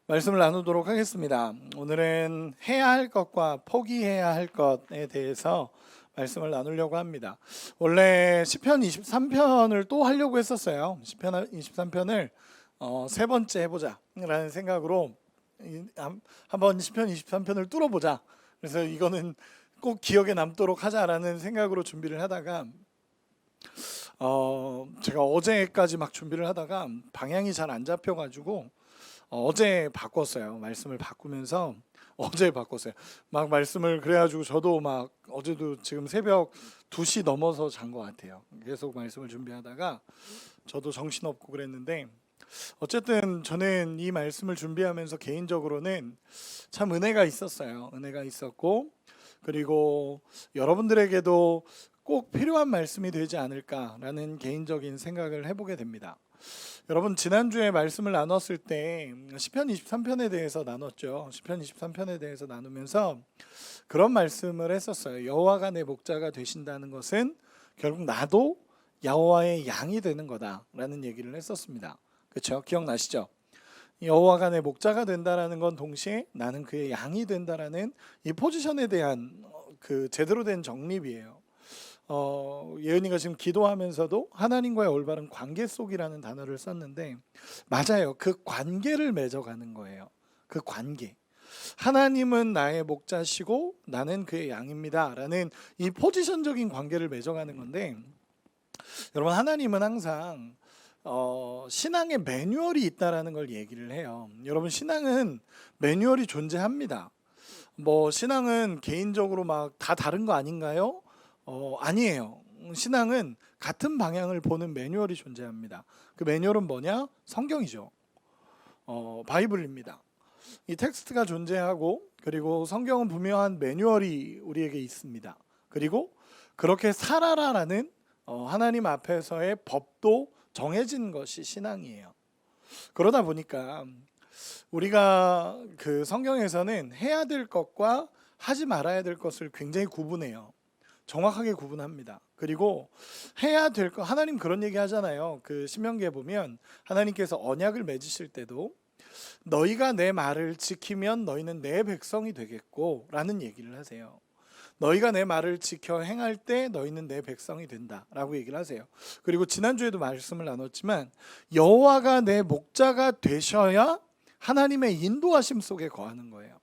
말씀을 나누도록 하겠습니다. 오늘은 해야 할 것과 포기해야 할 것에 대해서 말씀을 나누려고 합니다. 원래 시편 23편을 또 하려고 했었어요. 시편 23편을 세 번째 해보자 라는 생각으로 한번 시편 23편을 뚫어보자. 그래서 이거는 꼭 기억에 남도록 하자라는 생각으로 준비를 하다가 제가 어제까지 막 준비를 하다가 방향이 잘 안 잡혀가지고 어제 바꿨어요. 말씀을 바꾸면서 어제 바꿨어요. 막 말씀을 그래가지고 저도 막 어제도 지금 새벽 2시 넘어서 잔 것 같아요. 계속 말씀을 준비하다가 저도 정신없고 그랬는데 어쨌든 저는 이 말씀을 준비하면서 개인적으로는 참 은혜가 있었어요. 은혜가 있었고 그리고 여러분들에게도 꼭 필요한 말씀이 되지 않을까라는 개인적인 생각을 해보게 됩니다. 여러분 지난주에 말씀을 나눴을 때 시편 23편에 대해서 나눴죠. 시편 23편에 대해서 나누면서 그런 말씀을 했었어요. 여호와가 내 목자가 되신다는 것은 결국 나도 여호와의 양이 되는 거다라는 얘기를 했었습니다. 그렇죠? 기억나시죠? 여호와가 내 목자가 된다라는 건 동시에 나는 그의 양이 된다라는 이 포지션에 대한 그 제대로 된 정립이에요. 예은이가 지금 기도하면서도 하나님과의 올바른 관계 속이라는 단어를 썼는데 맞아요. 그 관계를 맺어가는 거예요. 그 관계. 하나님은 나의 목자시고 나는 그의 양입니다 라는 이 포지션적인 관계를 맺어가는 건데 여러분 하나님은 항상 신앙의 매뉴얼이 있다라는 걸 얘기를 해요. 여러분 신앙은 매뉴얼이 존재합니다. 뭐 신앙은 개인적으로 막 다 다른 거 아닌가요? 아니에요. 신앙은 같은 방향을 보는 매뉴얼이 존재합니다. 그 매뉴얼은 뭐냐? 성경이죠. 바이블입니다. 이 텍스트가 존재하고 그리고 성경은 분명한 매뉴얼이 우리에게 있습니다. 그리고 그렇게 살아라라는 하나님 앞에서의 법도 정해진 것이 신앙이에요. 그러다 보니까 우리가 그 성경에서는 해야 될 것과 하지 말아야 될 것을 굉장히 구분해요. 정확하게 구분합니다. 그리고 해야 될 거 하나님 그런 얘기 하잖아요. 그 신명기에 보면 하나님께서 언약을 맺으실 때도 너희가 내 말을 지키면 너희는 내 백성이 되겠고 라는 얘기를 하세요. 너희가 내 말을 지켜 행할 때 너희는 내 백성이 된다 라고 얘기를 하세요. 그리고 지난주에도 말씀을 나눴지만 여호와가 내 목자가 되셔야 하나님의 인도하심 속에 거하는 거예요.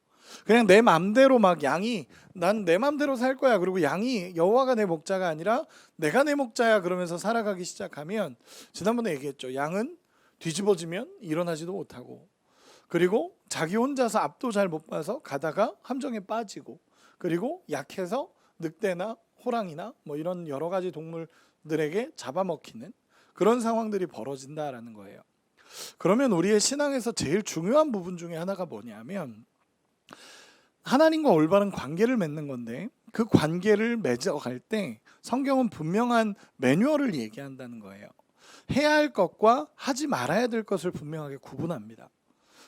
그냥 내 맘대로 막 양이 난 내 맘대로 살 거야. 그리고 양이 여호와가 내 목자가 아니라 내가 내 목자야 그러면서 살아가기 시작하면 지난번에 얘기했죠. 양은 뒤집어지면 일어나지도 못하고 그리고 자기 혼자서 앞도 잘 못 봐서 가다가 함정에 빠지고 그리고 약해서 늑대나 호랑이나 뭐 이런 여러 가지 동물들에게 잡아먹히는 그런 상황들이 벌어진다라는 거예요. 그러면 우리의 신앙에서 제일 중요한 부분 중에 하나가 뭐냐면 하나님과 올바른 관계를 맺는 건데 그 관계를 맺어갈 때 성경은 분명한 매뉴얼을 얘기한다는 거예요. 해야 할 것과 하지 말아야 될 것을 분명하게 구분합니다.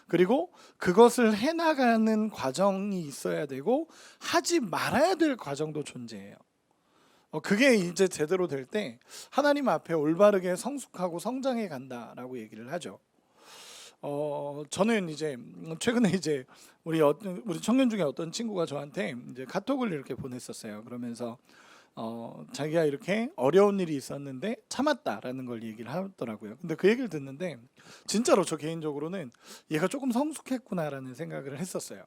그리고 그것을 해나가는 과정이 있어야 되고 하지 말아야 될 과정도 존재해요. 그게 이제 제대로 될 때 하나님 앞에 올바르게 성숙하고 성장해 간다라고 얘기를 하죠. 저는 이제 최근에 이제 우리 청년 중에 어떤 친구가 저한테 이제 카톡을 이렇게 보냈었어요. 그러면서 자기가 이렇게 어려운 일이 있었는데 참았다라는 걸 얘기를 하더라고요. 근데 그 얘기를 듣는데 진짜로 저 개인적으로는 얘가 조금 성숙했구나라는 생각을 했었어요.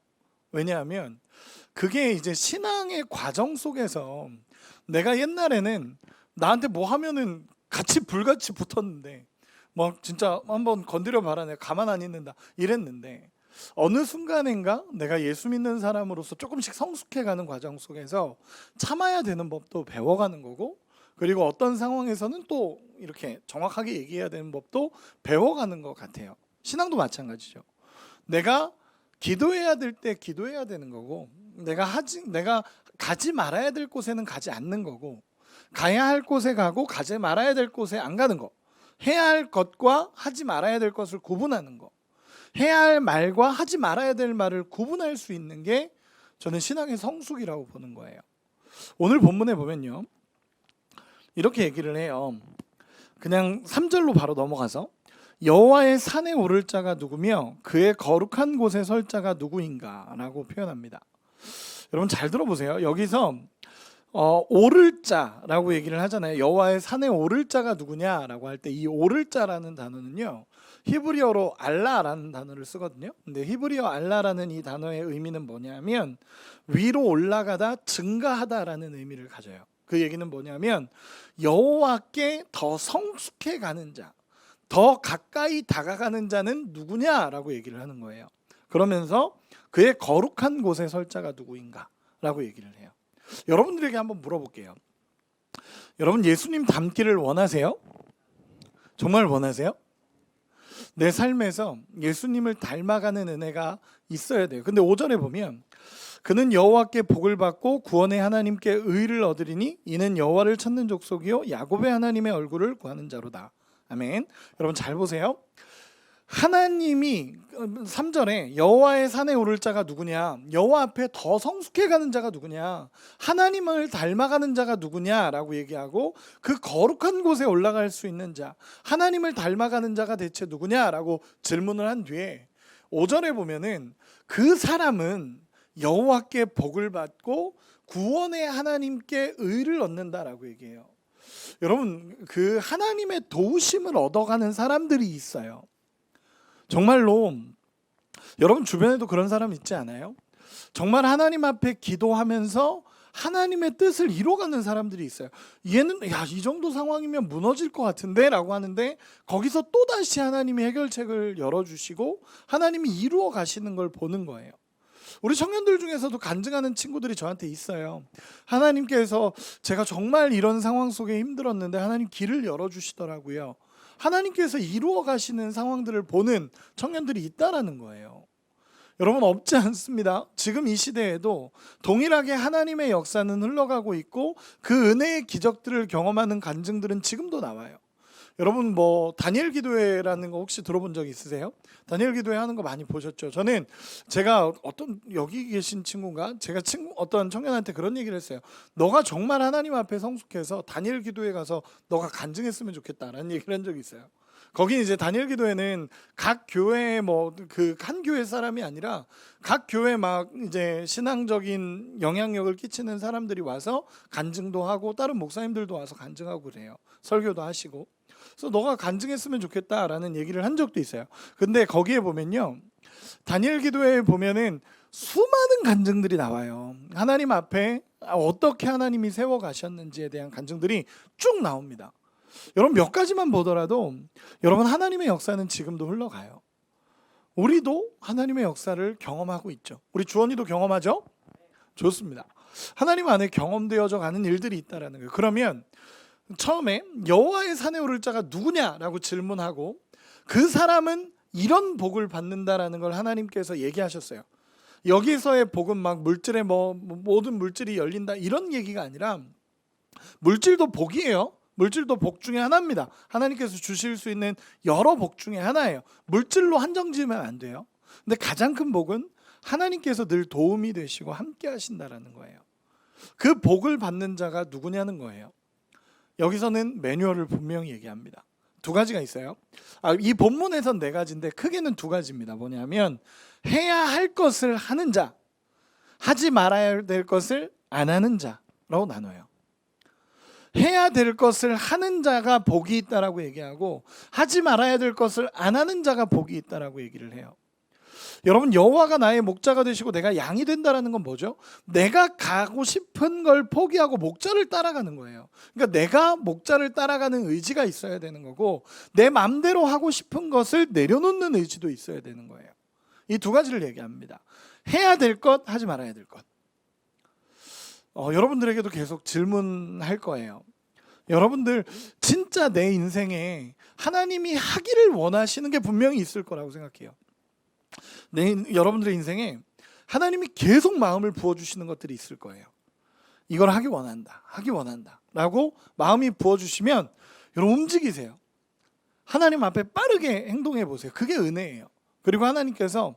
왜냐하면 그게 이제 신앙의 과정 속에서 내가 옛날에는 나한테 뭐 하면은 같이 불같이 붙었는데 막 진짜 한번 건드려 봐라 내가 가만 안 있는다 이랬는데 어느 순간인가 내가 예수 믿는 사람으로서 조금씩 성숙해가는 과정 속에서 참아야 되는 법도 배워가는 거고 그리고 어떤 상황에서는 또 이렇게 정확하게 얘기해야 되는 법도 배워가는 것 같아요. 신앙도 마찬가지죠. 내가 기도해야 될 때 기도해야 되는 거고 내가 가지 말아야 될 곳에는 가지 않는 거고 가야 할 곳에 가고 가지 말아야 될 곳에 안 가는 거 해야 할 것과 하지 말아야 될 것을 구분하는 거 해야 할 말과 하지 말아야 될 말을 구분할 수 있는 게 저는 신앙의 성숙이라고 보는 거예요. 오늘 본문에 보면요 이렇게 얘기를 해요. 그냥 3절로 바로 넘어가서 여호와의 산에 오를 자가 누구며 그의 거룩한 곳에 설 자가 누구인가 라고 표현합니다. 여러분 잘 들어보세요. 여기서 오를 자라고 얘기를 하잖아요. 여호와의 산에 오를 자가 누구냐라고 할 때 이 오를 자라는 단어는요, 히브리어로 알라라는 단어를 쓰거든요. 근데 히브리어 알라라는 이 단어의 의미는 뭐냐면 위로 올라가다 증가하다라는 의미를 가져요. 그 얘기는 뭐냐면 여호와께 더 성숙해 가는 자, 더 가까이 다가가는 자는 누구냐라고 얘기를 하는 거예요. 그러면서 그의 거룩한 곳에 설 자가 누구인가 라고 얘기를 해요. 여러분들에게 한번 물어볼게요. 여러분 예수님 닮기를 원하세요? 정말 원하세요? 내 삶에서 예수님을 닮아가는 은혜가 있어야 돼요. 근데 5절에 보면 그는 여호와께 복을 받고 구원의 하나님께 의를 얻으리니 이는 여호와를 찾는 족속이요 야곱의 하나님의 얼굴을 구하는 자로다. 아멘. 여러분 잘 보세요. 하나님이 3절에 여호와의 산에 오를 자가 누구냐, 여호와 앞에 더 성숙해 가는 자가 누구냐, 하나님을 닮아가는 자가 누구냐라고 얘기하고 그 거룩한 곳에 올라갈 수 있는 자, 하나님을 닮아가는 자가 대체 누구냐라고 질문을 한 뒤에 5절에 보면은 그 사람은 여호와께 복을 받고 구원의 하나님께 의를 얻는다라고 얘기해요. 여러분 그 하나님의 도우심을 얻어가는 사람들이 있어요. 정말로 여러분 주변에도 그런 사람 있지 않아요? 정말 하나님 앞에 기도하면서 하나님의 뜻을 이뤄가는 사람들이 있어요. 얘는 이 정도 상황이면 무너질 것 같은데 라고 하는데 거기서 또다시 하나님이 해결책을 열어주시고 하나님이 이루어 가시는 걸 보는 거예요. 우리 청년들 중에서도 간증하는 친구들이 저한테 있어요. 하나님께서 제가 정말 이런 상황 속에 힘들었는데 하나님 길을 열어주시더라고요. 하나님께서 이루어 가시는 상황들을 보는 청년들이 있다라는 거예요. 여러분 없지 않습니다. 지금 이 시대에도 동일하게 하나님의 역사는 흘러가고 있고 그 은혜의 기적들을 경험하는 간증들은 지금도 나와요. 여러분 뭐 다니엘 기도회라는 거 혹시 들어본 적 있으세요? 다니엘 기도회 하는 거 많이 보셨죠? 저는 제가 어떤 여기 계신 친구인가? 제가 어떤 청년한테 그런 얘기를 했어요. 너가 정말 하나님 앞에 성숙해서 다니엘 기도회 가서 너가 간증했으면 좋겠다라는 얘기를 한 적이 있어요. 거긴 이제 다니엘 기도회는 각 교회 뭐 그 한 교회 사람이 아니라 각 교회 막 이제 신앙적인 영향력을 끼치는 사람들이 와서 간증도 하고 다른 목사님들도 와서 간증하고 그래요. 설교도 하시고. 그래서 너가 간증했으면 좋겠다라는 얘기를 한 적도 있어요. 근데 거기에 보면요, 다니엘 기도회에 보면은 수많은 간증들이 나와요. 하나님 앞에 어떻게 하나님이 세워 가셨는지에 대한 간증들이 쭉 나옵니다. 여러분 몇 가지만 보더라도 여러분 하나님의 역사는 지금도 흘러가요. 우리도 하나님의 역사를 경험하고 있죠. 우리 주원이도 경험하죠? 좋습니다. 하나님 안에 경험되어져 가는 일들이 있다라는 거예요. 그러면 처음에 여호와의 산에 오를 자가 누구냐라고 질문하고 그 사람은 이런 복을 받는다라는 걸 하나님께서 얘기하셨어요. 여기서의 복은 막 물질에 모든 물질이 열린다 이런 얘기가 아니라 물질도 복이에요. 물질도 복 중에 하나입니다. 하나님께서 주실 수 있는 여러 복 중에 하나예요. 물질로 한정지으면 안 돼요. 근데 가장 큰 복은 하나님께서 늘 도움이 되시고 함께 하신다라는 거예요. 그 복을 받는 자가 누구냐는 거예요. 여기서는 매뉴얼을 분명히 얘기합니다. 두 가지가 있어요. 이 본문에선 네 가지인데 크게는 두 가지입니다. 뭐냐면 해야 할 것을 하는 자, 하지 말아야 될 것을 안 하는 자라고 나눠요. 해야 될 것을 하는 자가 복이 있다라고 얘기하고 하지 말아야 될 것을 안 하는 자가 복이 있다라고 얘기를 해요. 여러분 여호와가 나의 목자가 되시고 내가 양이 된다라는 건 뭐죠? 내가 가고 싶은 걸 포기하고 목자를 따라가는 거예요. 그러니까 내가 목자를 따라가는 의지가 있어야 되는 거고 내 마음대로 하고 싶은 것을 내려놓는 의지도 있어야 되는 거예요. 이 두 가지를 얘기합니다. 해야 될 것, 하지 말아야 될 것. 여러분들에게도 계속 질문할 거예요. 여러분들 진짜 내 인생에 하나님이 하기를 원하시는 게 분명히 있을 거라고 생각해요. 여러분들의 인생에 하나님이 계속 마음을 부어주시는 것들이 있을 거예요. 이걸 하기 원한다 라고 마음이 부어주시면 여러분 움직이세요. 하나님 앞에 빠르게 행동해 보세요. 그게 은혜예요. 그리고 하나님께서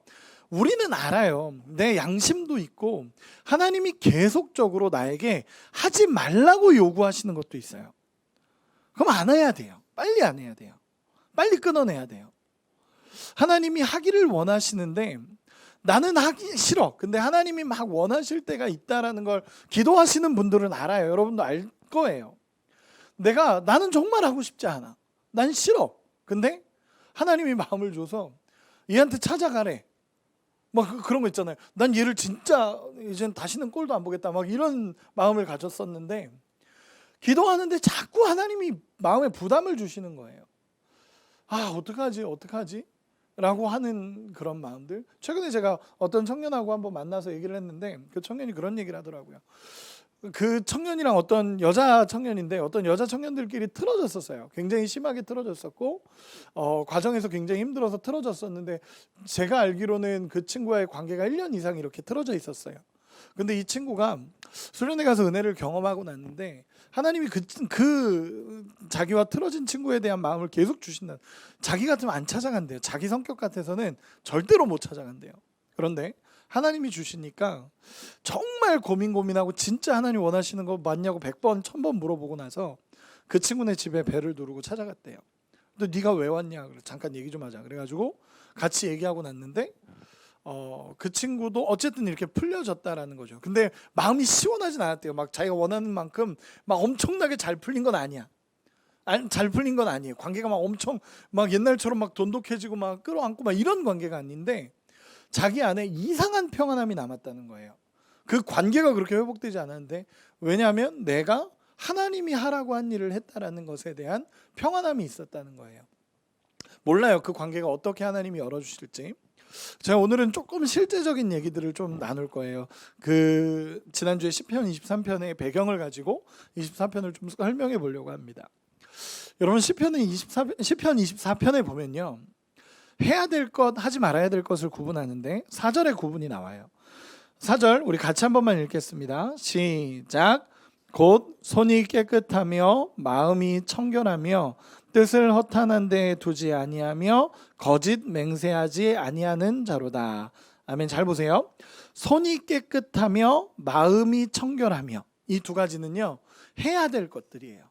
우리는 알아요. 내 양심도 있고 하나님이 계속적으로 나에게 하지 말라고 요구하시는 것도 있어요. 그럼 안 해야 돼요. 빨리 안 해야 돼요. 빨리 끊어내야 돼요. 하나님이 하기를 원하시는데 나는 하기 싫어. 근데 하나님이 막 원하실 때가 있다라는 걸 기도하시는 분들은 알아요. 여러분도 알 거예요. 나는 정말 하고 싶지 않아. 난 싫어. 근데 하나님이 마음을 줘서 얘한테 찾아가래. 막 그런 거 있잖아요. 난 얘를 진짜 이젠 다시는 꼴도 안 보겠다. 막 이런 마음을 가졌었는데 기도하는데 자꾸 하나님이 마음에 부담을 주시는 거예요. 어떡하지? 라고 하는 그런 마음들. 최근에 제가 어떤 청년하고 한번 만나서 얘기를 했는데 그 청년이 그런 얘기를 하더라고요. 그 청년이랑 어떤 여자 청년인데 어떤 여자 청년들끼리 틀어졌었어요. 굉장히 심하게 틀어졌었고 과정에서 굉장히 힘들어서 틀어졌었는데 제가 알기로는 그 친구와의 관계가 1년 이상 이렇게 틀어져 있었어요. 근데 이 친구가 수련회 가서 은혜를 경험하고 났는데 하나님이 그 자기와 틀어진 친구에 대한 마음을 계속 주신다. 자기 같으면 안 찾아간대요. 자기 성격 같아서는 절대로 못 찾아간대요. 그런데 하나님이 주시니까 정말 고민하고 진짜 하나님 원하시는 거 맞냐고 100번 1000번 물어보고 나서 그 친구네 집에 배를 누르고 찾아갔대요. 너 네가 왜 왔냐? 그래 잠깐 얘기 좀 하자. 그래가지고 같이 얘기하고 났는데 그 친구도 어쨌든 이렇게 풀려졌다라는 거죠. 근데 마음이 시원하진 않았대요. 막 자기가 원하는 만큼 막 엄청나게 잘 풀린 건 아니야. 잘 풀린 건 아니에요. 관계가 막 엄청 막 옛날처럼 막 돈독해지고 막 끌어안고 막 이런 관계가 아닌데 자기 안에 이상한 평안함이 남았다는 거예요. 그 관계가 그렇게 회복되지 않았는데 왜냐하면 내가 하나님이 하라고 한 일을 했다라는 것에 대한 평안함이 있었다는 거예요. 몰라요. 그 관계가 어떻게 하나님이 열어주실지. 제가 오늘은 조금 실제적인 얘기들을 좀 나눌 거예요. 그 지난주에 시편 23편의 배경을 가지고 24편을 좀 설명해 보려고 합니다. 여러분 시편 24편에 보면요. 해야 될 것, 하지 말아야 될 것을 구분하는데 4절에 구분이 나와요. 4절 우리 같이 한 번만 읽겠습니다. 시작. 곧 손이 깨끗하며 마음이 청결하며 뜻을 허탄한 데 두지 아니하며 거짓 맹세하지 아니하는 자로다. 아멘. 잘 보세요. 손이 깨끗하며 마음이 청결하며 이 두 가지는요. 해야 될 것들이에요.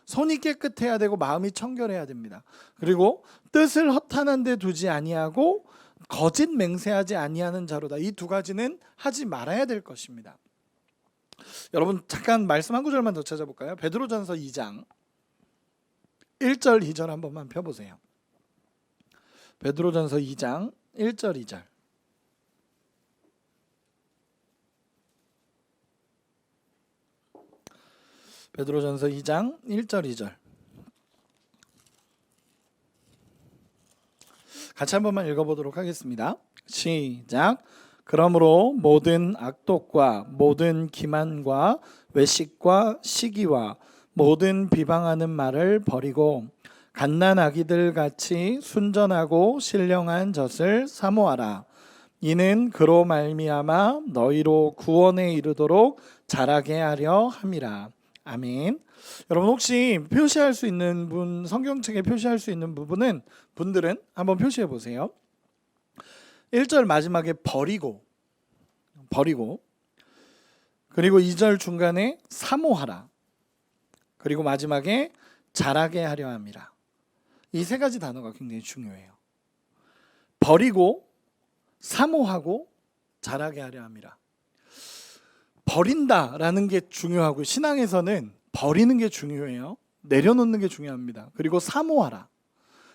손이 깨끗해야 되고 마음이 청결해야 됩니다. 그리고 뜻을 허탄한 데 두지 아니하고 거짓 맹세하지 아니하는 자로다. 이 두 가지는 하지 말아야 될 것입니다. 여러분 잠깐 말씀 한 구절만 더 찾아볼까요? 베드로전서 2장 1절 2절 한 번만 펴보세요. 베드로전서 2장 1절 2절. 베드로전서 2장 1절 2절. 같이 한 번만 읽어보도록 하겠습니다. 시작. 그러므로 모든 악독과 모든 기만과 외식과 시기와 모든 비방하는 말을 버리고 갓난아기들 같이 순전하고 신령한 젖을 사모하라. 이는 그로 말미암아 너희로 구원에 이르도록 자라게 하려 함이라. 아멘. 여러분 혹시 표시할 수 있는 분, 성경책에 표시할 수 있는 분들은 한번 표시해 보세요. 1절 마지막에 버리고 그리고 2절 중간에 사모하라. 그리고 마지막에 자라게 하려 함이라. 이 세 가지 단어가 굉장히 중요해요. 버리고 사모하고 자라게 하려 함이라. 버린다라는 게 중요하고 신앙에서는 버리는 게 중요해요. 내려놓는 게 중요합니다. 그리고 사모하라.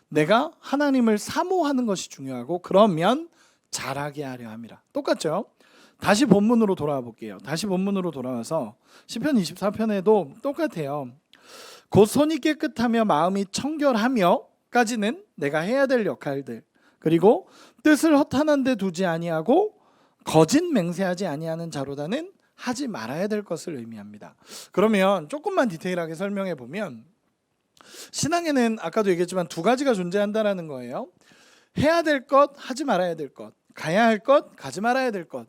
내가 하나님을 사모하는 것이 중요하고 그러면 자라게 하려 함이라. 똑같죠? 다시 본문으로 돌아와 볼게요. 다시 본문으로 돌아와서 시편 24편에도 똑같아요. 곧 손이 깨끗하며 마음이 청결하며까지는 내가 해야 될 역할들. 그리고 뜻을 허탄한 데 두지 아니하고 거짓 맹세하지 아니하는 자로다는 하지 말아야 될 것을 의미합니다. 그러면 조금만 디테일하게 설명해 보면 신앙에는 아까도 얘기했지만 두 가지가 존재한다라는 거예요. 해야 될 것, 하지 말아야 될 것. 가야 할 것, 가지 말아야 될 것.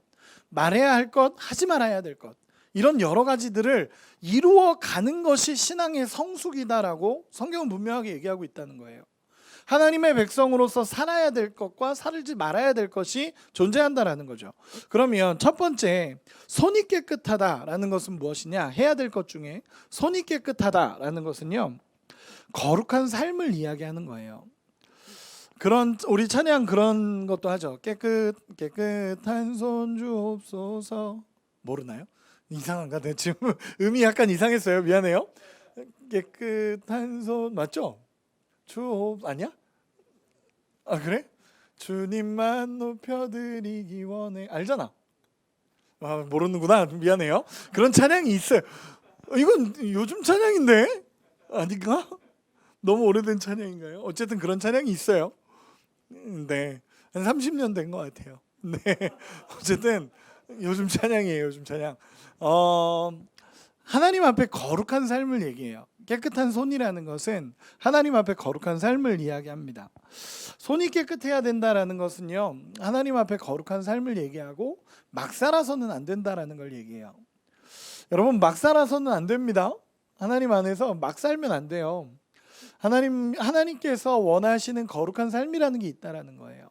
말해야 할 것, 하지 말아야 될 것. 이런 여러 가지들을 이루어가는 것이 신앙의 성숙이다라고 성경은 분명하게 얘기하고 있다는 거예요. 하나님의 백성으로서 살아야 될 것과 살지 말아야 될 것이 존재한다라는 거죠. 그러면 첫 번째, 손이 깨끗하다라는 것은 무엇이냐? 해야 될 것 중에 손이 깨끗하다라는 것은요. 거룩한 삶을 이야기하는 거예요. 그런 우리 찬양 그런 것도 하죠. 깨끗한 손 주옵소서. 모르나요? 이상한가? 내 지금 음이 약간 이상했어요. 미안해요. 깨끗한 손 맞죠? 주옵 아니야? 아 그래? 주님만 높여드리기 원해. 알잖아. 아 모르는구나. 미안해요. 그런 찬양이 있어요. 이건 요즘 찬양인데 아닌가? 너무 오래된 찬양인가요? 어쨌든 그런 찬양이 있어요. 네, 한 30년 된 것 같아요. 네, 어쨌든 요즘 찬양이에요. 요즘 찬양. 하나님 앞에 거룩한 삶을 얘기해요. 깨끗한 손이라는 것은 하나님 앞에 거룩한 삶을 이야기합니다. 손이 깨끗해야 된다라는 것은요, 하나님 앞에 거룩한 삶을 얘기하고 막 살아서는 안 된다라는 걸 얘기해요. 여러분 막 살아서는 안 됩니다. 하나님 안에서 막 살면 안 돼요. 하나님께서 원하시는 거룩한 삶이라는 게 있다라는 거예요.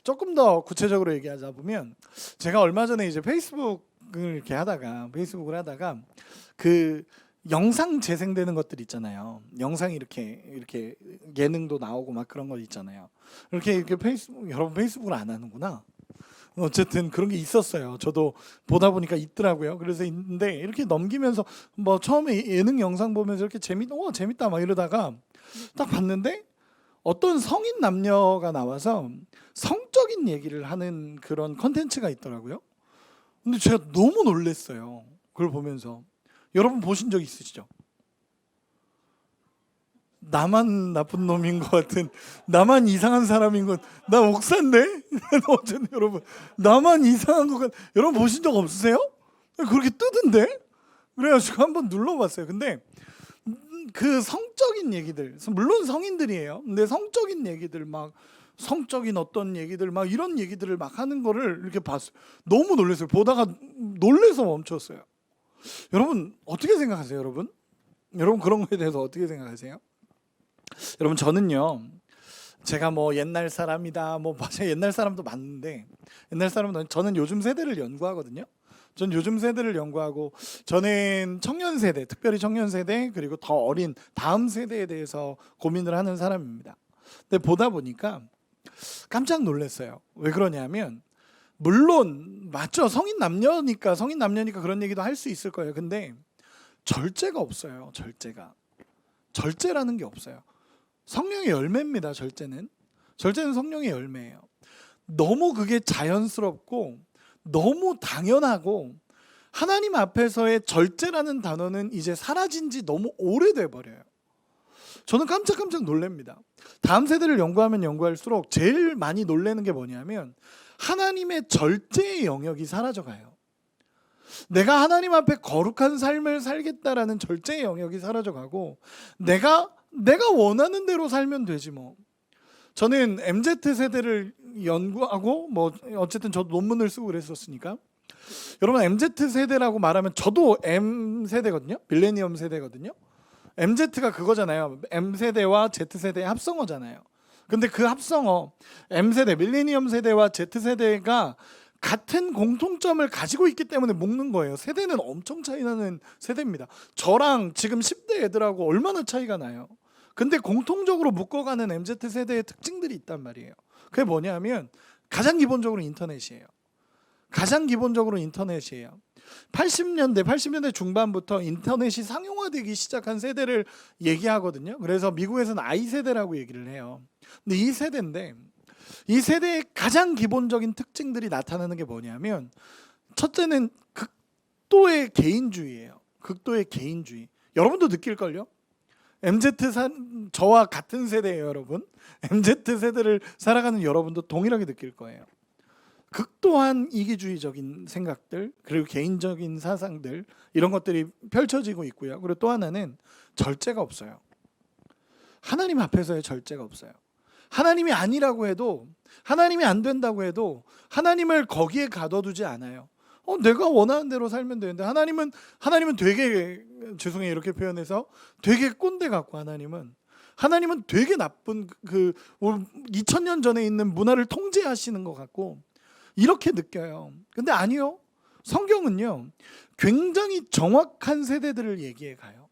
조금 더 구체적으로 얘기하자 보면 제가 얼마 전에 이제 페이스북을 하다가 그 영상 재생되는 것들 있잖아요. 영상이 이렇게 예능도 나오고 막 그런 거 있잖아요. 이렇게 여러분 페이스북을 안 하는구나. 어쨌든 그런 게 있었어요. 저도 보다 보니까 있더라고요. 그래서 있는데 이렇게 넘기면서 뭐 처음에 예능 영상 보면서 이렇게 재밌다 막 이러다가 딱 봤는데 어떤 성인 남녀가 나와서 성적인 얘기를 하는 그런 컨텐츠가 있더라고요. 근데 제가 너무 놀랐어요. 그걸 보면서. 여러분 보신 적 있으시죠? 나만 나쁜 놈인 것 같은, 나만 이상한 사람인 것, 나 옥사인데? 어쨌든 여러분 나만 이상한 것 같. 여러분 보신 적 없으세요? 그렇게 뜨던데? 그래가지고 한번 눌러봤어요. 근데 그 성적인 얘기들, 물론 성인들이에요. 근데 성적인 얘기들 막 성적인 어떤 얘기들 막 이런 얘기들을 막 하는 거를 이렇게 봤어요. 너무 놀랐어요. 보다가 놀래서 멈췄어요. 여러분 어떻게 생각하세요, 여러분? 여러분 그런 거에 대해서 어떻게 생각하세요? 여러분 저는요, 제가 뭐 옛날 사람이다, 뭐 맞아요, 옛날 사람도 맞는데 저는 요즘 세대를 연구하거든요. 전 요즘 세대를 연구하고 저는 청년 세대, 특별히 청년 세대 그리고 더 어린 다음 세대에 대해서 고민을 하는 사람입니다. 근데 보다 보니까 깜짝 놀랐어요. 왜 그러냐면 물론 맞죠, 성인 남녀니까 그런 얘기도 할 수 있을 거예요. 근데 절제가 없어요. 절제라는 게 없어요. 성령의 열매입니다. 절제는 성령의 열매예요. 너무 그게 자연스럽고 너무 당연하고 하나님 앞에서의 절제라는 단어는 이제 사라진 지 너무 오래돼 버려요. 저는 깜짝 놀랍니다. 다음 세대를 연구하면 연구할수록 제일 많이 놀라는 게 뭐냐면 하나님의 절제의 영역이 사라져가요. 내가 하나님 앞에 거룩한 삶을 살겠다라는 절제의 영역이 사라져가고 내가 원하는 대로 살면 되지 뭐. 저는 MZ 세대를 연구하고 뭐 어쨌든 저도 논문을 쓰고 그랬었으니까 여러분 MZ 세대라고 말하면 저도 M 세대거든요. 밀레니엄 세대거든요. MZ가 그거잖아요. M 세대와 Z 세대의 합성어잖아요. 근데 그 합성어 M 세대, 밀레니엄 세대와 Z 세대가 같은 공통점을 가지고 있기 때문에 묶는 거예요. 세대는 엄청 차이 나는 세대입니다. 저랑 지금 10대 애들하고 얼마나 차이가 나요. 근데 공통적으로 묶어가는 MZ 세대의 특징들이 있단 말이에요. 그게 뭐냐면 가장 기본적으로 인터넷이에요. 80년대 중반부터 인터넷이 상용화되기 시작한 세대를 얘기하거든요. 그래서 미국에서는 I세대라고 얘기를 해요. 근데 이 세대의 가장 기본적인 특징들이 나타나는 게 뭐냐면 첫째는 극도의 개인주의예요. 극도의 개인주의. 여러분도 느낄걸요? 저와 같은 세대예요, 여러분. MZ 세대를 살아가는 여러분도 동일하게 느낄 거예요. 극도한 이기주의적인 생각들 그리고 개인적인 사상들 이런 것들이 펼쳐지고 있고요. 그리고 또 하나는 절제가 없어요. 하나님 앞에서의 절제가 없어요. 하나님이 아니라고 해도, 하나님이 안 된다고 해도 하나님을 거기에 가둬두지 않아요. 내가 원하는 대로 살면 되는데 하나님은 되게, 죄송해요 이렇게 표현해서, 되게 꼰대 같고 하나님은 되게 나쁜 2000년 전에 있는 문화를 통제하시는 것 같고 이렇게 느껴요. 근데 아니요. 성경은요 굉장히 정확한 세대들을 얘기해 가요.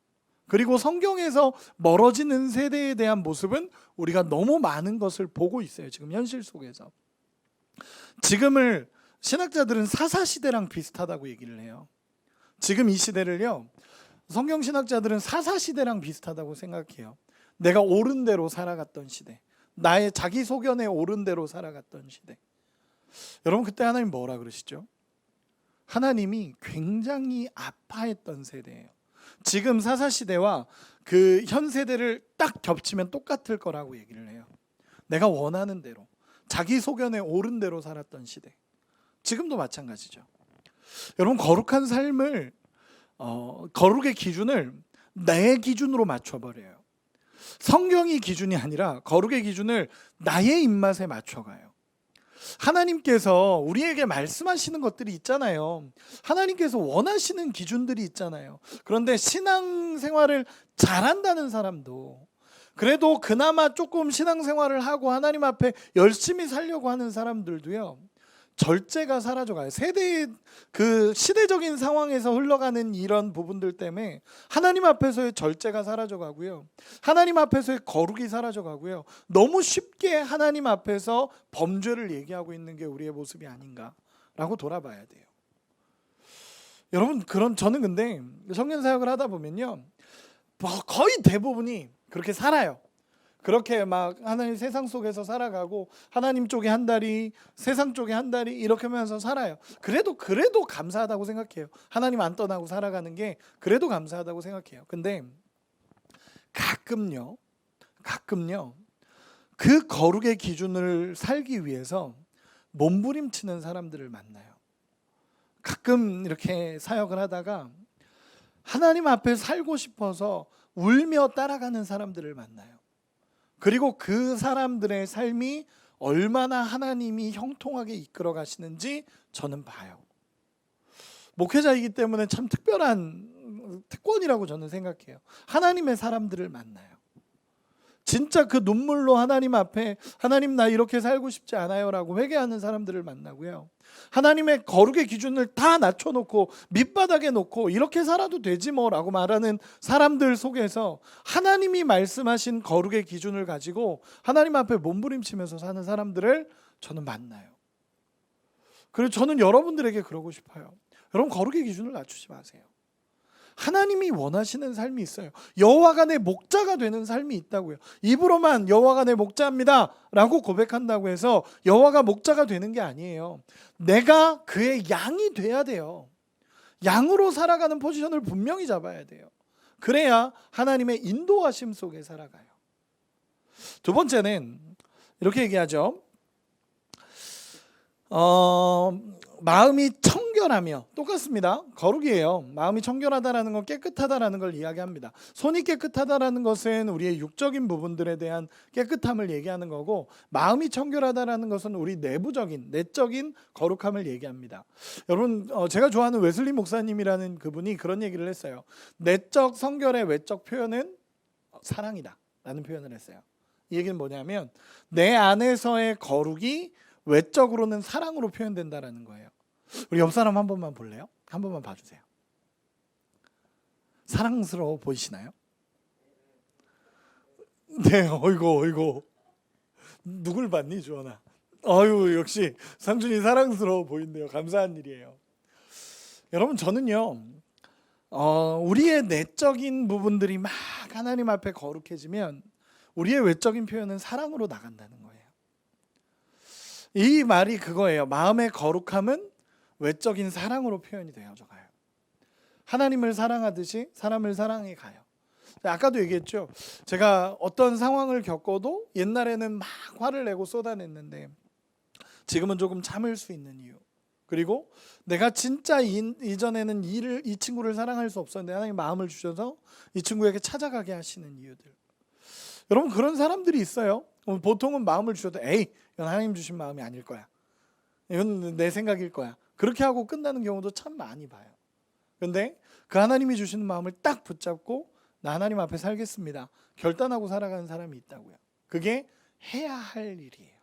그리고 성경에서 멀어지는 세대에 대한 모습은 우리가 너무 많은 것을 보고 있어요. 지금 현실 속에서. 지금을 신학자들은 사사시대랑 비슷하다고 얘기를 해요. 지금 이 시대를요, 성경 신학자들은 사사시대랑 비슷하다고 생각해요. 내가 옳은 대로 살아갔던 시대, 나의 자기 소견에 옳은 대로 살아갔던 시대. 여러분, 그때 하나님 뭐라 그러시죠? 하나님이 굉장히 아파했던 세대예요. 지금 사사시대와 그 현 세대를 딱 겹치면 똑같을 거라고 얘기를 해요. 내가 원하는 대로, 자기 소견에 옳은 대로 살았던 시대. 지금도 마찬가지죠. 여러분, 거룩한 삶을 거룩의 기준을 내 기준으로 맞춰버려요. 성경이 기준이 아니라 거룩의 기준을 나의 입맛에 맞춰가요. 하나님께서 우리에게 말씀하시는 것들이 있잖아요. 하나님께서 원하시는 기준들이 있잖아요. 그런데 신앙생활을 잘한다는 사람도, 그래도 그나마 조금 신앙생활을 하고 하나님 앞에 열심히 살려고 하는 사람들도요, 절제가 사라져가요. 세대의 그 시대적인 상황에서 흘러가는 이런 부분들 때문에 하나님 앞에서의 절제가 사라져가고요, 하나님 앞에서의 거룩이 사라져가고요, 너무 쉽게 하나님 앞에서 범죄를 얘기하고 있는 게 우리의 모습이 아닌가라고 돌아봐야 돼요. 여러분, 저는 근데 청년 사역을 하다 보면요, 거의 대부분이 그렇게 살아요. 그렇게 막 하나님 세상 속에서 살아가고 하나님 쪽에 한 다리, 세상 쪽에 한 다리 이렇게 하면서 살아요. 그래도 감사하다고 생각해요. 하나님 안 떠나고 살아가는 게 그래도 감사하다고 생각해요. 근데 가끔요, 그 거룩의 기준을 살기 위해서 몸부림치는 사람들을 만나요. 가끔 이렇게 사역을 하다가 하나님 앞에 살고 싶어서 울며 따라가는 사람들을 만나요. 그리고 그 사람들의 삶이 얼마나 하나님이 형통하게 이끌어 가시는지 저는 봐요. 목회자이기 때문에 참 특별한 특권이라고 저는 생각해요. 하나님의 사람들을 만나요. 진짜 그 눈물로 하나님 앞에, 하나님 나 이렇게 살고 싶지 않아요 라고 회개하는 사람들을 만나고요, 하나님의 거룩의 기준을 다 낮춰놓고 밑바닥에 놓고 이렇게 살아도 되지 뭐 라고 말하는 사람들 속에서 하나님이 말씀하신 거룩의 기준을 가지고 하나님 앞에 몸부림치면서 사는 사람들을 저는 만나요. 그래서 저는 여러분들에게 그러고 싶어요. 여러분, 거룩의 기준을 낮추지 마세요. 하나님이 원하시는 삶이 있어요. 여호와가 내 목자가 되는 삶이 있다고요. 입으로만 여호와가 내 목자입니다 라고 고백한다고 해서 여호와가 목자가 되는 게 아니에요. 내가 그의 양이 돼야 돼요. 양으로 살아가는 포지션을 분명히 잡아야 돼요. 그래야 하나님의 인도하심 속에 살아가요. 두 번째는 이렇게 얘기하죠. 마음이 청결하며, 똑같습니다. 거룩이에요. 마음이 청결하다라는 건 깨끗하다라는 걸 이야기합니다. 손이 깨끗하다라는 것은 우리의 육적인 부분들에 대한 깨끗함을 얘기하는 거고, 마음이 청결하다라는 것은 우리 내적인 거룩함을 얘기합니다. 여러분, 제가 좋아하는 웨슬리 목사님이라는 그분이 그런 얘기를 했어요. 내적 성결의 외적 표현은 사랑이다 라는 표현을 했어요. 이 얘기는 뭐냐면 내 안에서의 거룩이 외적으로는 사랑으로 표현된다라는 거예요. 우리 옆 사람 한 번만 볼래요? 한 번만 봐주세요. 사랑스러워 보이시나요? 네, 어이고. 누굴 봤니, 주원아? 어유, 역시 상준이 사랑스러워 보인대요. 감사한 일이에요. 여러분, 저는요, 우리의 내적인 부분들이 막 하나님 앞에 거룩해지면 우리의 외적인 표현은 사랑으로 나간다는 거예요. 이 말이 그거예요. 마음의 거룩함은 외적인 사랑으로 표현이 되어져 가요. 하나님을 사랑하듯이 사람을 사랑해 가요. 아까도 얘기했죠. 제가 어떤 상황을 겪어도 옛날에는 막 화를 내고 쏟아냈는데 지금은 조금 참을 수 있는 이유, 그리고 내가 진짜 이전에는 이 친구를 사랑할 수 없었는데 하나님 마음을 주셔서 이 친구에게 찾아가게 하시는 이유들. 여러분, 그런 사람들이 있어요. 보통은 마음을 주셔도 에이, 이건 하나님 주신 마음이 아닐 거야, 이건 내 생각일 거야, 그렇게 하고 끝나는 경우도 참 많이 봐요. 근데 그 하나님이 주시는 마음을 딱 붙잡고 나 하나님 앞에 살겠습니다 결단하고 살아가는 사람이 있다고요. 그게 해야 할 일이에요.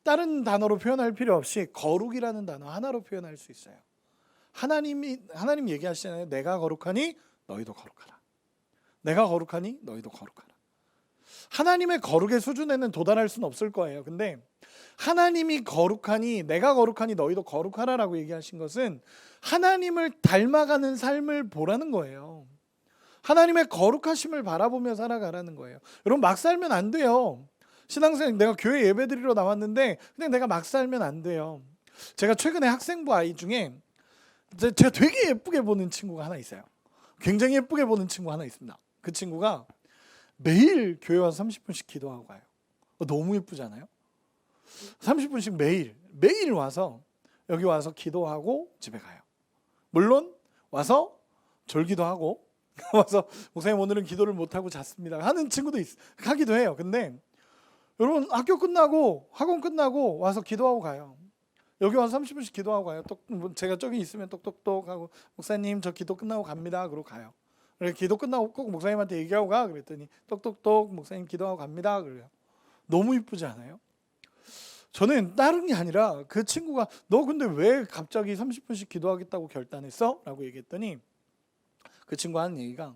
다른 단어로 표현할 필요 없이 거룩이라는 단어 하나로 표현할 수 있어요. 하나님 얘기하시잖아요. 내가 거룩하니 너희도 거룩하라. 내가 거룩하니 너희도 거룩하라. 하나님의 거룩의 수준에는 도달할 수는 없을 거예요. 근데 하나님이 거룩하니 내가 거룩하니 너희도 거룩하라라고 얘기하신 것은 하나님을 닮아가는 삶을 보라는 거예요. 하나님의 거룩하심을 바라보며 살아가라는 거예요. 여러분 막 살면 안 돼요. 신앙생 내가 교회 예배드리러 나왔는데 그냥 내가 막 살면 안 돼요. 제가 최근에 학생부 아이 중에 제가 되게 예쁘게 보는 친구가 하나 있어요. 굉장히 예쁘게 보는 친구 하나 있습니다. 그 친구가 매일 교회 와서 30분씩 기도하고 가요. 너무 예쁘잖아요. 30분씩 매일 와서 여기 와서 기도하고 집에 가요. 물론 와서 졸기도 하고 와서 목사님 오늘은 기도를 못하고 잤습니다 하는 친구도 하기도 해요. 근데 여러분 학교 끝나고 학원 끝나고 와서 기도하고 가요. 여기 와서 30분씩 기도하고 가요. 제가 저기 있으면 똑똑똑 하고 목사님 저 기도 끝나고 갑니다. 그러고 가요. 그래 기도 끝나고 꼭 목사님한테 얘기하고 가 그랬더니 똑똑똑 목사님 기도하고 갑니다. 그래요. 너무 이쁘지 않아요? 저는 다른 게 아니라 그 친구가 너 근데 왜 갑자기 30분씩 기도하겠다고 결단했어? 라고 얘기했더니 그 친구가 하는 얘기가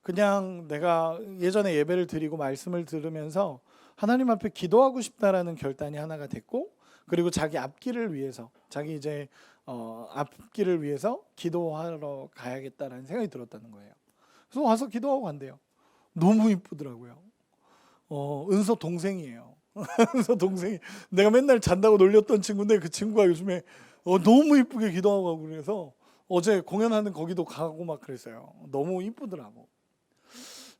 그냥 내가 예전에 예배를 드리고 말씀을 들으면서 하나님 앞에 기도하고 싶다라는 결단이 하나가 됐고 그리고 자기 앞길을 위해서 자기 이제 앞길을 위해서 기도하러 가야겠다라는 생각이 들었다는 거예요. 그래서 와서 기도하고 간대요. 너무 이쁘더라고요. 은서 동생이에요. 은서 동생이 내가 맨날 잔다고 놀렸던 친구인데 그 친구가 요즘에 너무 이쁘게 기도하고 가고 그래서 어제 공연하는 거기도 가고 막 그랬어요. 너무 이쁘더라고.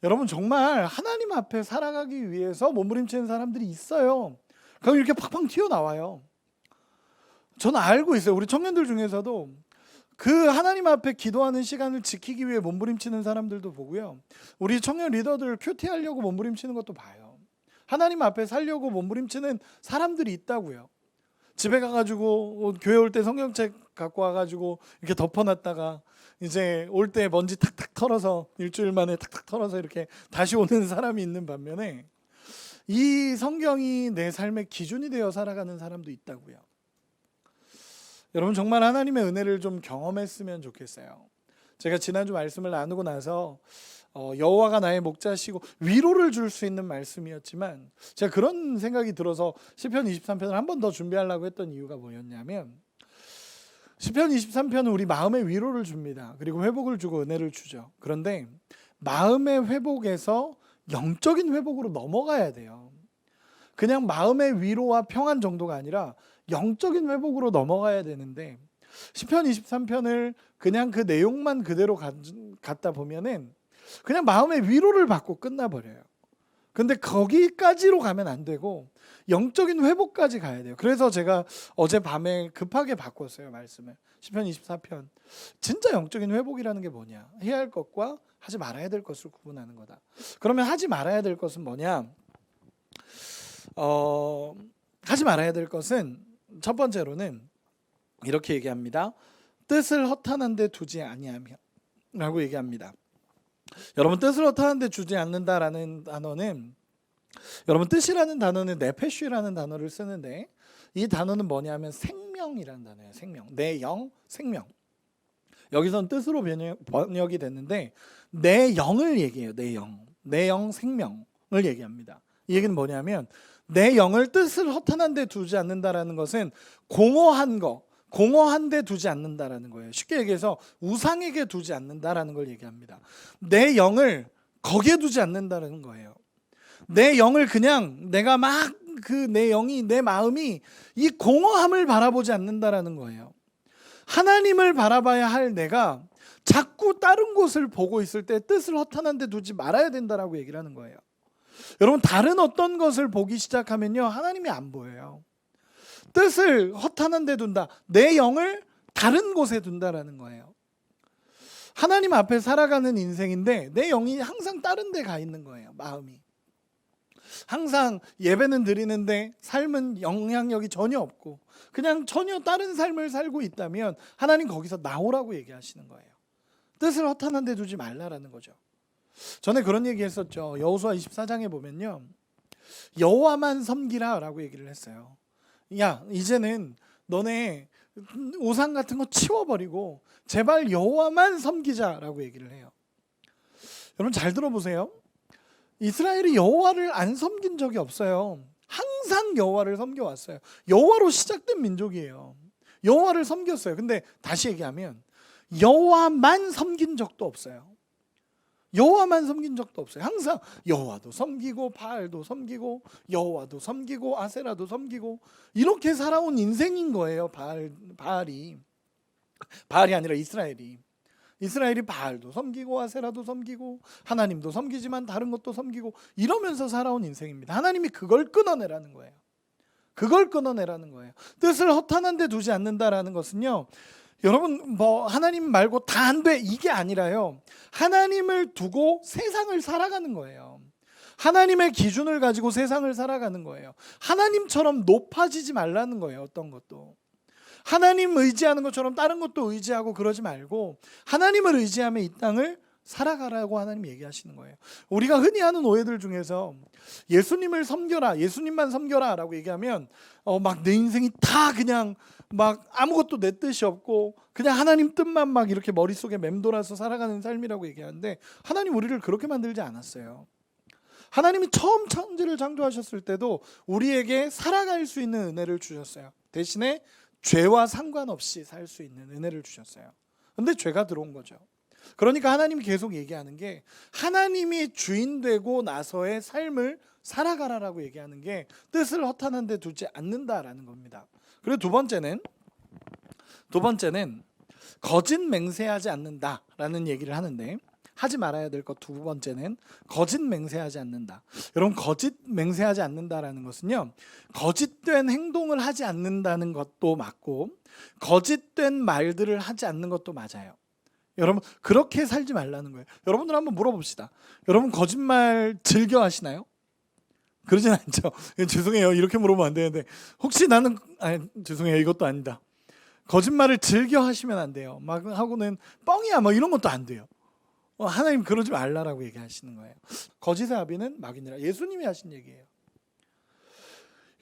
여러분 정말 하나님 앞에 살아가기 위해서 몸부림치는 사람들이 있어요. 그럼 이렇게 팍팍 튀어나와요. 저는 알고 있어요. 우리 청년들 중에서도 그 하나님 앞에 기도하는 시간을 지키기 위해 몸부림치는 사람들도 보고요. 우리 청년 리더들 큐티하려고 몸부림치는 것도 봐요. 하나님 앞에 살려고 몸부림치는 사람들이 있다고요. 집에 가가지고 교회 올 때 성경책 갖고 와가지고 이렇게 덮어놨다가 이제 올 때 먼지 탁탁 털어서 일주일 만에 탁탁 털어서 이렇게 다시 오는 사람이 있는 반면에 이 성경이 내 삶의 기준이 되어 살아가는 사람도 있다고요. 여러분 정말 하나님의 은혜를 좀 경험했으면 좋겠어요. 제가 지난주 말씀을 나누고 나서 여호와가 나의 목자시고 위로를 줄 수 있는 말씀이었지만 제가 그런 생각이 들어서 시편 23편을 한 번 더 준비하려고 했던 이유가 뭐였냐면 시편 23편은 우리 마음의 위로를 줍니다. 그리고 회복을 주고 은혜를 주죠. 그런데 마음의 회복에서 영적인 회복으로 넘어가야 돼요. 그냥 마음의 위로와 평안 정도가 아니라 영적인 회복으로 넘어가야 되는데 시편 23편을 그냥 그 내용만 그대로 갖다 보면은 그냥 마음의 위로를 받고 끝나버려요. 근데 거기까지로 가면 안 되고 영적인 회복까지 가야 돼요. 그래서 제가 어젯밤에 급하게 바꿨어요. 말씀을. 시편 24편. 진짜 영적인 회복이라는 게 뭐냐? 해야 할 것과 하지 말아야 될 것을 구분하는 거다. 그러면 하지 말아야 될 것은 뭐냐? 하지 말아야 될 것은 첫 번째로는 이렇게 얘기합니다. 뜻을 허탄한 데 두지 아니하며 라고 얘기합니다. 여러분 뜻을 허탄한 데 두지 않는다라는 단어는 여러분 뜻이라는 단어는 네페쉬라는 단어를 쓰는데 이 단어는 뭐냐면 생명이라는 단어예요. 생명. 내 영, 생명. 여기서는 뜻으로 번역이 됐는데 내 영을 얘기해요. 내 영. 내 영 생명을 얘기합니다. 이 얘기는 뭐냐면 내 영을 뜻을 허탄한 데 두지 않는다라는 것은 공허한 거, 공허한 데 두지 않는다라는 거예요. 쉽게 얘기해서 우상에게 두지 않는다라는 걸 얘기합니다. 내 영을 거기에 두지 않는다는 거예요. 내 영을 그냥 내가 막 그 내 영이 내 마음이 이 공허함을 바라보지 않는다라는 거예요. 하나님을 바라봐야 할 내가 자꾸 다른 곳을 보고 있을 때 뜻을 허탄한 데 두지 말아야 된다라고 얘기를 하는 거예요. 여러분 다른 어떤 것을 보기 시작하면요 하나님이 안 보여요. 뜻을 허탄한 데 둔다. 내 영을 다른 곳에 둔다라는 거예요. 하나님 앞에 살아가는 인생인데 내 영이 항상 다른 데 가 있는 거예요. 마음이. 항상 예배는 드리는데 삶은 영향력이 전혀 없고 그냥 전혀 다른 삶을 살고 있다면 하나님 거기서 나오라고 얘기하시는 거예요. 뜻을 허탄한 데 두지 말라라는 거죠. 전에 그런 얘기 했었죠. 여호수아 24장에 보면요. 여호와만 섬기라 라고 얘기를 했어요. 야 이제는 너네 우상 같은 거 치워버리고 제발 여호와만 섬기자라고 얘기를 해요. 여러분 잘 들어보세요. 이스라엘이 여호와를 안 섬긴 적이 없어요. 항상 여호와를 섬겨왔어요. 여호와로 시작된 민족이에요. 여호와를 섬겼어요. 근데 다시 얘기하면 여호와만 섬긴 적도 없어요. 여호와만 섬긴 적도 없어요. 항상 여호와도 섬기고 바알도 섬기고 여호와도 섬기고 아세라도 섬기고 이렇게 살아온 인생인 거예요. 바알이 아니라 이스라엘이 바알도 섬기고 아세라도 섬기고 하나님도 섬기지만 다른 것도 섬기고 이러면서 살아온 인생입니다. 하나님이 그걸 끊어내라는 거예요. 뜻을 허탄한 데 두지 않는다라는 것은요, 여러분 뭐 하나님 말고 다 안 돼 이게 아니라요, 하나님을 두고 세상을 살아가는 거예요. 하나님의 기준을 가지고 세상을 살아가는 거예요. 하나님처럼 높아지지 말라는 거예요. 어떤 것도 하나님 의지하는 것처럼 다른 것도 의지하고 그러지 말고 하나님을 의지하며 이 땅을 살아가라고 하나님 얘기하시는 거예요. 우리가 흔히 하는 오해들 중에서 예수님을 섬겨라, 예수님만 섬겨라 라고 얘기하면 막 내 인생이 다 그냥 막 아무것도 내 뜻이 없고 그냥 하나님 뜻만 막 이렇게 머릿속에 맴돌아서 살아가는 삶이라고 얘기하는데, 하나님 우리를 그렇게 만들지 않았어요. 하나님이 처음 천지를 창조하셨을 때도 우리에게 살아갈 수 있는 은혜를 주셨어요. 대신에 죄와 상관없이 살 수 있는 은혜를 주셨어요. 근데 죄가 들어온 거죠. 그러니까 하나님이 계속 얘기하는 게, 하나님이 주인 되고 나서의 삶을 살아가라라고 얘기하는 게 뜻을 허탄한 데 두지 않는다라는 겁니다. 그리고 두 번째는 거짓 맹세하지 않는다라는 얘기를 하는데, 하지 말아야 될 것 두 번째는 거짓 맹세하지 않는다. 여러분, 거짓 맹세하지 않는다라는 것은요, 거짓된 행동을 하지 않는다는 것도 맞고 거짓된 말들을 하지 않는 것도 맞아요. 여러분, 그렇게 살지 말라는 거예요. 여러분들 한번 물어봅시다. 여러분 거짓말 즐겨 하시나요? 그러진 않죠. 죄송해요, 이렇게 물어보면 안 되는데, 혹시 나는 죄송해요, 이것도 아니다. 거짓말을 즐겨 하시면 안 돼요. 막 하고는 뻥이야 뭐 이런 것도 안 돼요. 하나님 그러지 말라라고 얘기하시는 거예요. 거짓의 아비는 막이니라. 예수님이 하신 얘기예요.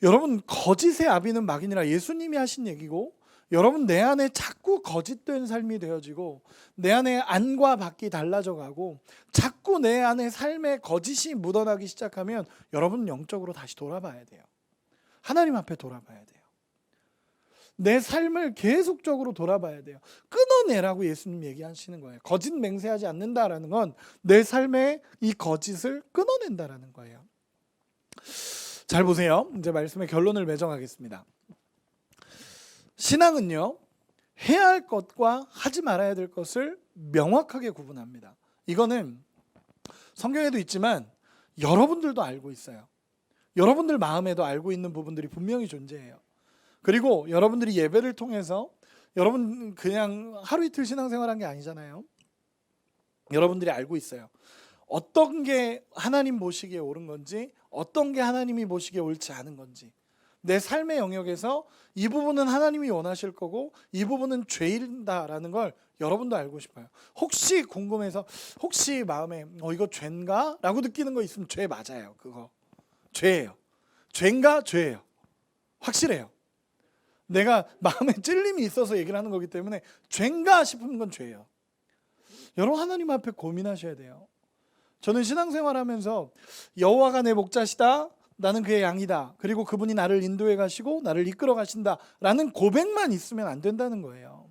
여러분, 거짓의 아비는 막이니라 예수님이 하신 얘기고, 여러분 내 안에 자꾸 거짓된 삶이 되어지고 내 안에 안과 밖이 달라져 가고 자꾸 내 안에 삶에 거짓이 묻어나기 시작하면 여러분 영적으로 다시 돌아봐야 돼요. 하나님 앞에 돌아봐야 돼요. 내 삶을 계속적으로 돌아봐야 돼요. 끊어내라고 예수님 얘기하시는 거예요. 거짓 맹세하지 않는다라는 건 내 삶의 이 거짓을 끊어낸다라는 거예요. 잘 보세요. 이제 말씀의 결론을 맺어가겠습니다. 신앙은요, 해야 할 것과 하지 말아야 될 것을 명확하게 구분합니다. 이거는 성경에도 있지만 여러분들도 알고 있어요. 여러분들 마음에도 알고 있는 부분들이 분명히 존재해요. 그리고 여러분들이 예배를 통해서, 여러분 그냥 하루 이틀 신앙생활한 게 아니잖아요. 여러분들이 알고 있어요. 어떤 게 하나님 보시기에 옳은 건지, 어떤 게 하나님이 보시기에 옳지 않은 건지, 내 삶의 영역에서 이 부분은 하나님이 원하실 거고 이 부분은 죄인다라는 걸 여러분도 알고 싶어요. 혹시 궁금해서, 혹시 마음에 이거 죄인가? 라고 느끼는 거 있으면 죄 맞아요. 그거 죄예요. 죄인가? 죄예요. 확실해요. 내가 마음에 찔림이 있어서 얘기를 하는 거기 때문에 죄인가 싶은 건 죄예요. 여러분, 하나님 앞에 고민하셔야 돼요. 저는 신앙생활하면서 여호와가 내 목자시다, 나는 그의 양이다, 그리고 그분이 나를 인도해 가시고 나를 이끌어 가신다 라는 고백만 있으면 안 된다는 거예요.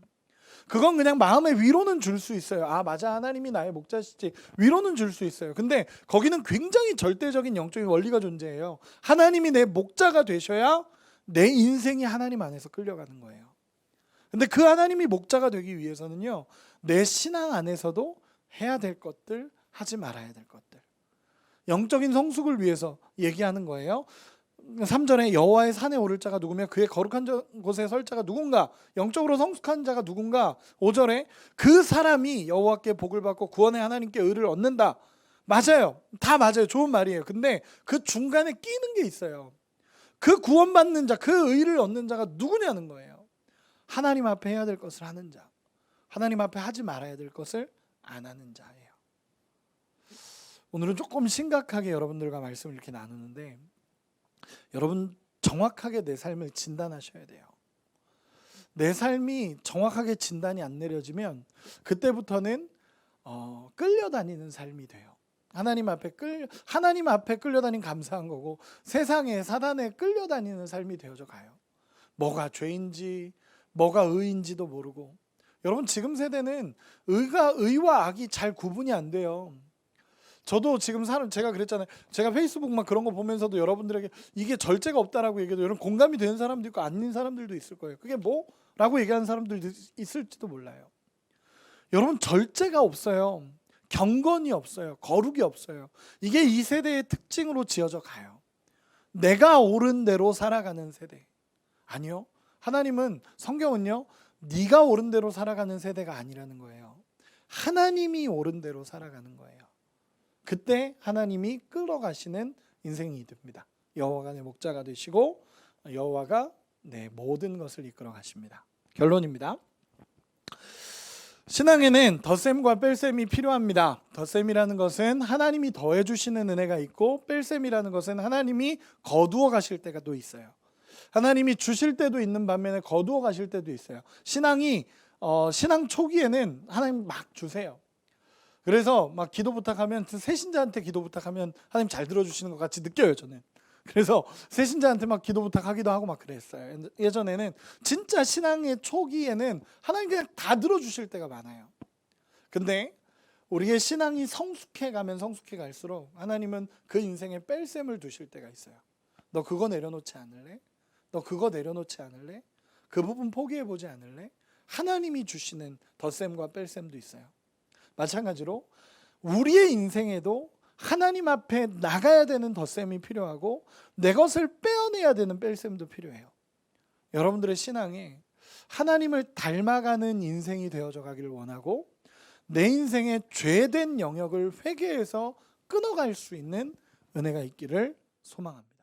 그건 그냥 마음의 위로는 줄 수 있어요. 아 맞아, 하나님이 나의 목자시지, 위로는 줄 수 있어요. 근데 거기는 굉장히 절대적인 영적인 원리가 존재해요. 하나님이 내 목자가 되셔야 내 인생이 하나님 안에서 끌려가는 거예요. 근데 그 하나님이 목자가 되기 위해서는요, 내 신앙 안에서도 해야 될 것들, 하지 말아야 될 것들, 영적인 성숙을 위해서 얘기하는 거예요. 3절에 여호와의 산에 오를 자가 누구며 그의 거룩한 곳에 설 자가 누군가, 영적으로 성숙한 자가 누군가. 5절에 그 사람이 여호와께 복을 받고 구원의 하나님께 의를 얻는다. 맞아요. 다 맞아요. 좋은 말이에요. 근데 그 중간에 끼는 게 있어요. 그 구원받는 자, 그 의를 얻는 자가 누구냐는 거예요. 하나님 앞에 해야 될 것을 하는 자, 하나님 앞에 하지 말아야 될 것을 안 하는 자예요. 오늘은 조금 심각하게 여러분들과 말씀을 이렇게 나누는데, 여러분 정확하게 내 삶을 진단하셔야 돼요. 내 삶이 정확하게 진단이 안 내려지면 그때부터는 끌려다니는 삶이 돼요. 하나님 앞에 끌려다니는 감사한 거고 세상에 사단에 끌려다니는 삶이 되어져 가요. 뭐가 죄인지 뭐가 의인지도 모르고. 여러분 지금 세대는 의와 악이 잘 구분이 안 돼요. 저도 지금 제가 그랬잖아요. 제가 페이스북 막 그런 거 보면서도 여러분들에게 이게 절제가 없다라고 얘기해도 여러분 공감이 되는 사람도 있고 아닌 사람들도 있을 거예요. 그게 뭐라고 얘기하는 사람들도 있을지도 몰라요. 여러분 절제가 없어요. 경건이 없어요. 거룩이 없어요. 이게 이 세대의 특징으로 지어져 가요. 내가 옳은 대로 살아가는 세대. 아니요. 하나님은 성경은요. 네가 옳은 대로 살아가는 세대가 아니라는 거예요. 하나님이 옳은 대로 살아가는 거예요. 그때 하나님이 끌어가시는 인생이 됩니다. 여호와가 내 목자가 되시고 여호와가 내 모든 것을 이끌어 가십니다. 결론입니다. 신앙에는 덧셈과 뺄셈이 필요합니다. 덧셈이라는 것은 하나님이 더해 주시는 은혜가 있고 뺄셈이라는 것은 하나님이 거두어 가실 때가 또 있어요. 하나님이 주실 때도 있는 반면에 거두어 가실 때도 있어요. 신앙 초기에는 하나님 막 주세요. 그래서 막 기도 부탁하면 새신자한테 기도 부탁하면 하나님 잘 들어주시는 것 같이 느껴요 저는. 그래서 새신자한테 막 기도 부탁하기도 하고 막 그랬어요. 예전에는 진짜 신앙의 초기에는 하나님 그냥 다 들어주실 때가 많아요. 근데 우리의 신앙이 성숙해 갈수록 하나님은 그 인생에 뺄셈을 두실 때가 있어요. 너 그거 내려놓지 않을래? 너 그거 내려놓지 않을래? 그 부분 포기해보지 않을래? 하나님이 주시는 덧셈과 뺄셈도 있어요. 마찬가지로 우리의 인생에도 하나님 앞에 나가야 되는 덧셈이 필요하고 내 것을 빼어내야 되는 뺄셈도 필요해요. 여러분들의 신앙에 하나님을 닮아가는 인생이 되어져 가기를 원하고 내 인생의 죄된 영역을 회개해서 끊어갈 수 있는 은혜가 있기를 소망합니다.